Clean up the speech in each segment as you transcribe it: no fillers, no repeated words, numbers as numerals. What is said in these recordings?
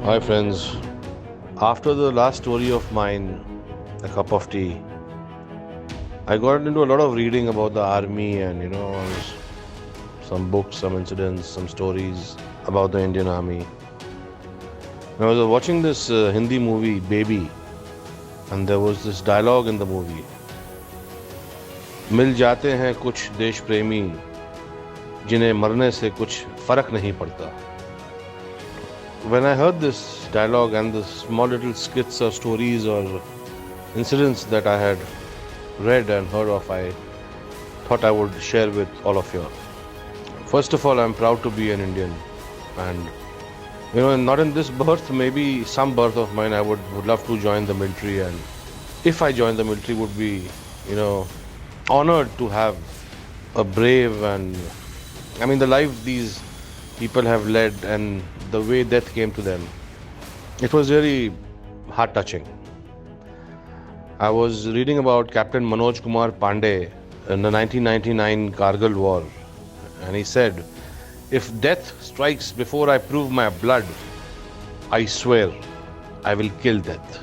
Hi friends, after the last story of mine, A Cup of Tea, I got into a lot of reading about the army and some books, some incidents, some stories about the Indian army. And I was watching this Hindi movie, Baby, and there was this dialogue in the movie. मिल जाते हैं कुछ देश प्रेमी जिन्हें मरने से कुछ फर्क नहीं पड़ता. When I heard this dialogue and the small little skits or stories or incidents that I had read and heard of, I thought I would share with all of you. First of all, I'm proud to be an Indian, and not in this birth, maybe some birth of mine, I would love to join the military, and if I join the military, would be honored to have a brave and the life these people have led and the way death came to them. It was really heart touching. I was reading about Captain Manoj Kumar Pandey in the 1999 Kargil War, and he said, "If death strikes before I prove my blood, I swear I will kill death."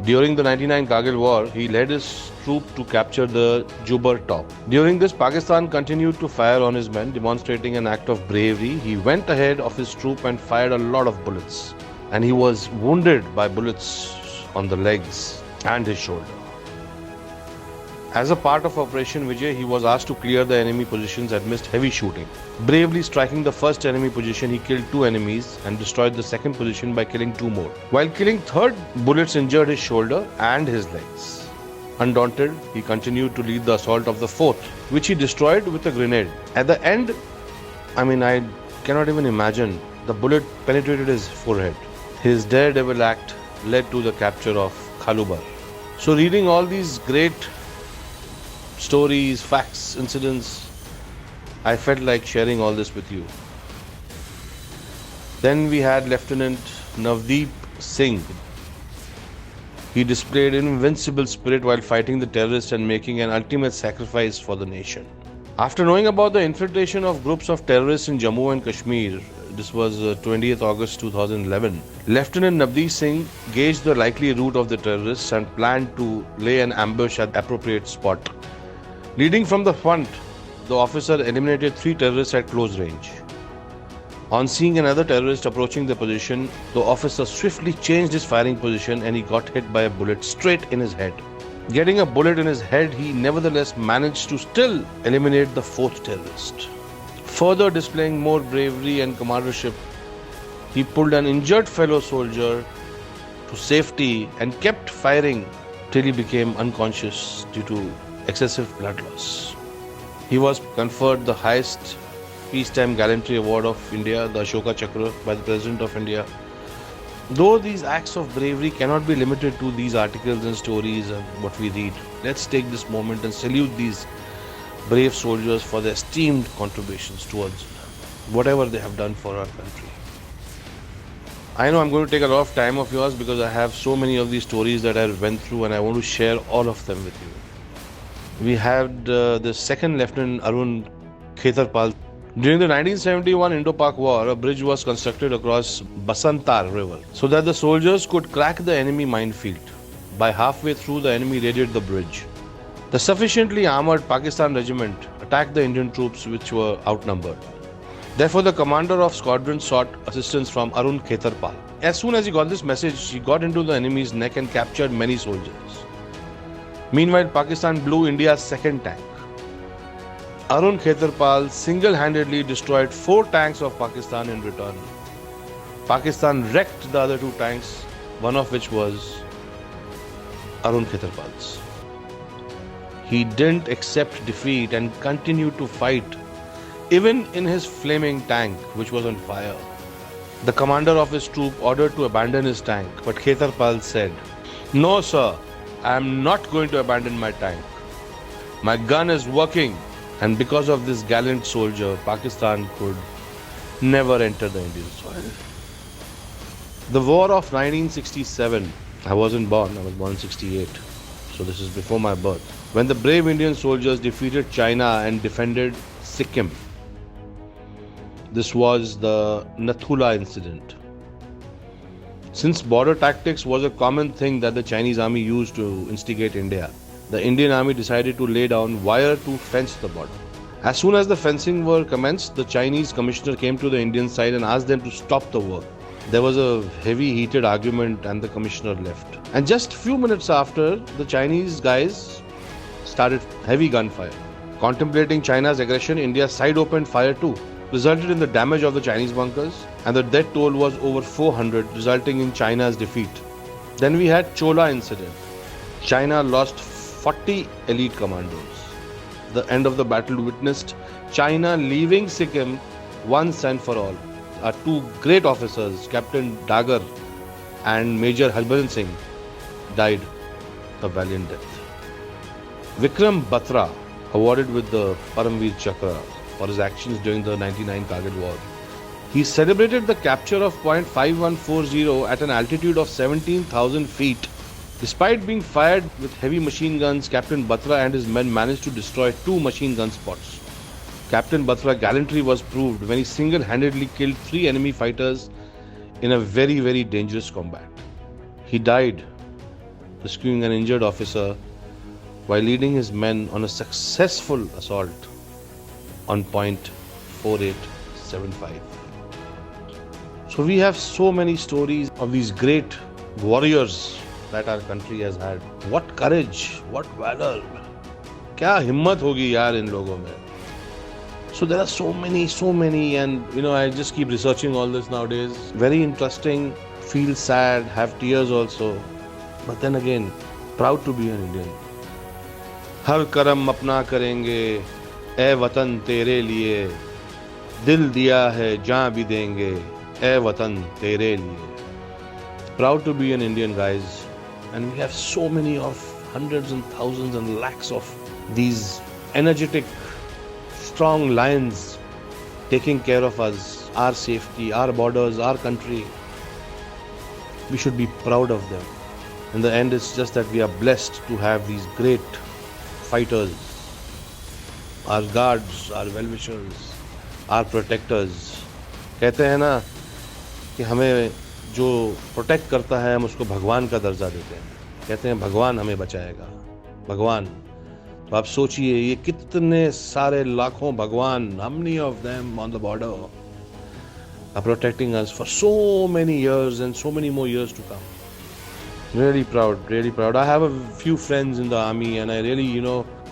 During the 99 Kargil War, he led his troop to capture the Jubar top. During this, Pakistan continued to fire on his men, demonstrating an act of bravery. He went ahead of his troop and fired a lot of bullets, and he was wounded by bullets on the legs and his shoulder. As a part of Operation Vijay, he was asked to clear the enemy positions amidst heavy shooting. Bravely striking the first enemy position, he killed 2 enemies and destroyed the second position by killing 2 more. While killing third, bullets injured his shoulder and his legs. Undaunted, he continued to lead the assault of the fourth, which he destroyed with a grenade. At the end, I cannot even imagine, the bullet penetrated his forehead. His daredevil act led to the capture of Khalubar. So reading all these great stories, facts, incidents, I felt like sharing all this with you. Then we had Lieutenant Navdeep Singh. He displayed invincible spirit while fighting the terrorists and making an ultimate sacrifice for the nation. After knowing about the infiltration of groups of terrorists in Jammu and Kashmir, this was 20th August 2011, Lieutenant Navdeep Singh gauged the likely route of the terrorists and planned to lay an ambush at the appropriate spot. Leading from the front, the officer eliminated 3 terrorists at close range. On seeing another terrorist approaching the position, the officer swiftly changed his firing position and he got hit by a bullet straight in his head. Getting a bullet in his head, he nevertheless managed to still eliminate the 4th terrorist. Further displaying more bravery and commandership, he pulled an injured fellow soldier to safety and kept firing till he became unconscious due to excessive blood loss. He was conferred the highest Peacetime Gallantry Award of India, the Ashoka Chakra, by the President of India. Though these acts of bravery cannot be limited to these articles and stories of what we read, let's take this moment and salute these brave soldiers for their esteemed contributions towards whatever they have done for our country. I know I'm going to take a lot of time of yours because I have so many of these stories that I went through and I want to share all of them with you. We had the second Lieutenant Arun Khetarpal. During the 1971 Indo-Pak War, a bridge was constructed across Basantar River so that the soldiers could crack the enemy minefield. By halfway through, the enemy raided the bridge. The sufficiently armored Pakistan regiment attacked the Indian troops, which were outnumbered. Therefore, the commander of squadron sought assistance from Arun Khetarpal. As soon as he got this message, he got into the enemy's neck and captured many soldiers. Meanwhile, Pakistan blew India's second tank. Arun Khetarpal single-handedly destroyed 4 tanks of Pakistan in return. Pakistan wrecked the other 2 tanks, one of which was Arun Khetarpal's. He didn't accept defeat and continued to fight, even in his flaming tank, which was on fire. The commander of his troop ordered to abandon his tank, but Khetarpal said, "No, sir, I am not going to abandon my tank. My gun is working." And because of this gallant soldier, Pakistan could never enter the Indian soil. The war of 1967, I wasn't born, I was born in 68. So this is before my birth. When the brave Indian soldiers defeated China and defended Sikkim. This was the Nathula incident. Since border tactics was a common thing that the Chinese army used to instigate India, the Indian army decided to lay down wire to fence the border. As soon as the fencing were commenced, the Chinese commissioner came to the Indian side and asked them to stop the work. There was a heavy heated argument and the commissioner left. And just few minutes after, the Chinese guys started heavy gunfire. Contemplating China's aggression, India side opened fire too, resulted in the damage of the Chinese bunkers, and the death toll was over 400, resulting in China's defeat. Then we had Chola incident. China lost 40 elite commandos. The end of the battle witnessed China leaving Sikkim once and for all. Our two great officers, Captain Dagar and Major Harbhajan Singh, died a valiant death. Vikram Batra, awarded with the Paramveer Chakra for his actions during the 99 Kargil War. He celebrated the capture of point 5140 at an altitude of 17,000 feet. Despite being fired with heavy machine guns, Captain Batra and his men managed to destroy 2 machine gun spots. Captain Batra's gallantry was proved when he single-handedly killed 3 enemy fighters in a very, very dangerous combat. He died, rescuing an injured officer while leading his men on a successful assault on point 4875. So we have so many stories of these great warriors that our country has had. What courage, what valor, क्या हिम्मत होगी यार इन लोगों में. So there are so many, and I just keep researching all this nowadays. Very interesting, feel sad, have tears also. But then again, proud to be an Indian. हर करम अपना करेंगे, ए वतन तेरे लिए, दिल दिया है जान भी देंगे, ए वतन तेरे लिए. Proud to be an Indian, guys. And we have so many of hundreds and thousands and lakhs of these energetic, strong lions taking care of us, our safety, our borders, our country. We should be proud of them. In the end, it's just that we are blessed to have these great fighters, our guards, our well-wishers, our protectors. कहते हैं ना कि हमें जो protect करता है हम उसको भगवान का दर्जा देते हैं. कहते हैं भगवान हमें बचाएगा, भगवान. तो आप सोचिए ये कितने सारे लाखों भगवान, how many of them on the border are protecting us for so many years and so many more years to come. Really proud, really proud. I have a few friends in the army and I really,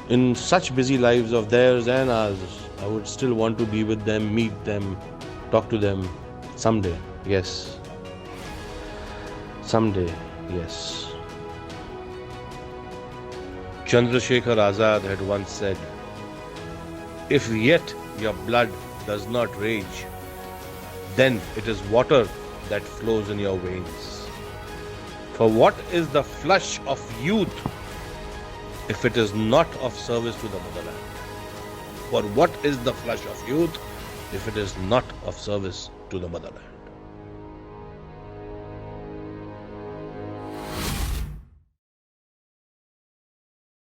in such busy lives of theirs and ours, I would still want to be with them, meet them, talk to them someday. Yes. Someday, yes. Chandrasekhar Azad had once said, "If yet your blood does not rage, then it is water that flows in your veins. For what is the flush of youth if it is not of service to the motherland? For what is the flush of youth if it is not of service to the motherland?"